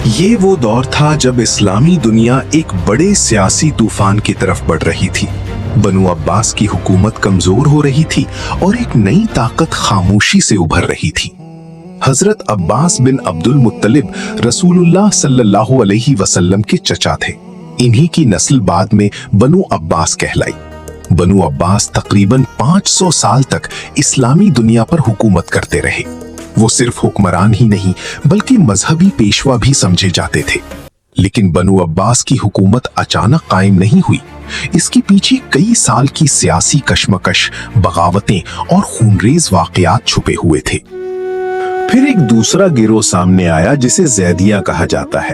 یہ وہ دور تھا جب اسلامی دنیا ایک بڑے سیاسی طوفان کی طرف بڑھ رہی تھی۔ بنو عباس کی حکومت کمزور ہو رہی تھی اور ایک نئی طاقت خاموشی سے ابھر رہی تھی۔ حضرت عباس بن عبد المطلب رسول اللہ صلی اللہ علیہ وسلم کے چچا تھے۔ انہی کی نسل بعد میں بنو عباس کہلائی۔ بنو عباس تقریباً 500 سال تک اسلامی دنیا پر حکومت کرتے رہے۔ وہ صرف حکمران ہی نہیں بلکہ مذہبی پیشوا بھی سمجھے جاتے تھے۔ لیکن بنو عباس کی حکومت اچانک قائم نہیں ہوئی۔ اس کے پیچھے کئی سال کی سیاسی کشمکش، بغاوتیں اور خونریز واقعات چھپے ہوئے تھے۔ پھر ایک دوسرا گروہ سامنے آیا جسے زیدیہ کہا جاتا ہے۔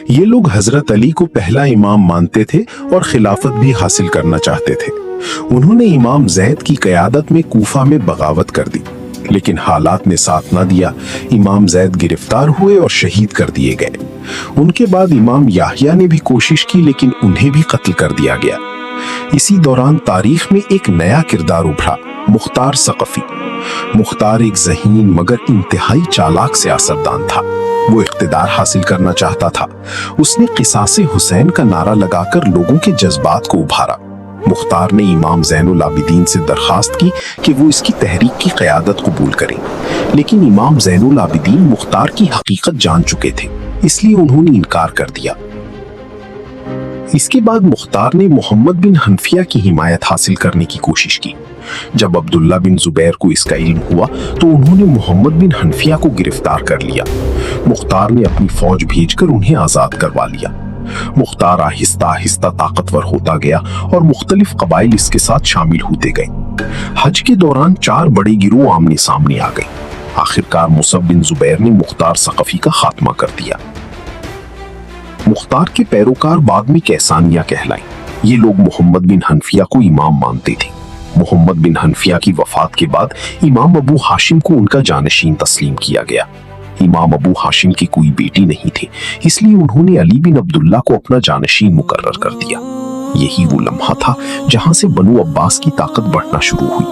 یہ لوگ حضرت علی کو پہلا امام مانتے تھے اور خلافت بھی حاصل کرنا چاہتے تھے۔ انہوں نے امام زید کی قیادت میں کوفہ میں بغاوت کر دی، لیکن حالات نے ساتھ نہ دیا۔ امام زید گرفتار ہوئے اور شہید کر دیے گئے۔ ان کے بعد امام یحییٰ نے بھی کوشش کی لیکن انہیں بھی قتل کر دیا گیا۔ اسی دوران تاریخ میں ایک نیا کردار ابھرا، مختار ثقفی۔ مختار ایک ذہین مگر انتہائی چالاک سیاستدان تھا۔ وہ اقتدار حاصل کرنا چاہتا تھا۔ اس نے قصاص حسین کا نعرہ لگا کر لوگوں کے جذبات کو ابھارا۔ مختار نے امام زین العابدین سے درخواست کی کہ وہ اس کی تحریک کی قیادت قبول کریں، لیکن امام زین العابدین مختار کی حقیقت جان چکے تھے، اس لیے انہوں نے انکار کر دیا۔ اس کے بعد مختار نے محمد بن حنفیہ کی حمایت حاصل کرنے کی کوشش کی۔ جب عبداللہ بن زبیر کو اس کا علم ہوا تو انہوں نے محمد بن حنفیہ کو گرفتار کر لیا۔ مختار نے اپنی فوج بھیج کر انہیں آزاد کروا لیا۔ مختار آہستہ آہستہ طاقتور ہوتا گیا اور مختلف قبائل اس کے ساتھ شامل ہوتے گئے۔ حج کے دوران 4 بڑے گروہ آمنے سامنے آ گئے۔ آخرکار مصعب بن زبیر نے مختار ثقفی کا خاتمہ کر دیا۔ مختار کے پیروکار بعد میں کیسانیہ کہلائیں۔ یہ لوگ محمد بن حنفیہ کو امام مانتے تھے۔ محمد بن حنفیہ کی وفات کے بعد امام ابو ہاشم کو ان کا جانشین تسلیم کیا گیا۔ امام ابو ہاشم کی کوئی بیٹی نہیں تھی، اس لیے انہوں نے علی بن عبداللہ کو اپنا جانشین مقرر کر دیا۔ یہی وہ لمحہ تھا جہاں سے بنو عباس کی طاقت بڑھنا شروع ہوئی۔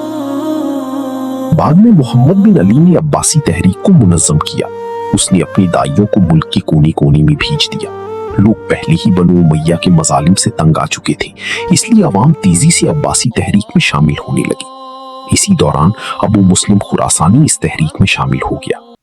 بعد میں محمد بن علی نے عباسی تحریک کو منظم کیا۔ اس نے اپنی دائیوں کو ملک کے کونے کونے میں بھیج دیا۔ لوگ پہلے ہی بنو امیہ کے مظالم سے تنگ آ چکے تھے، اس لیے عوام تیزی سے عباسی تحریک میں شامل ہونے لگی۔ اسی دوران ابو مسلم خراسانی اس تحریک میں شامل ہو گیا۔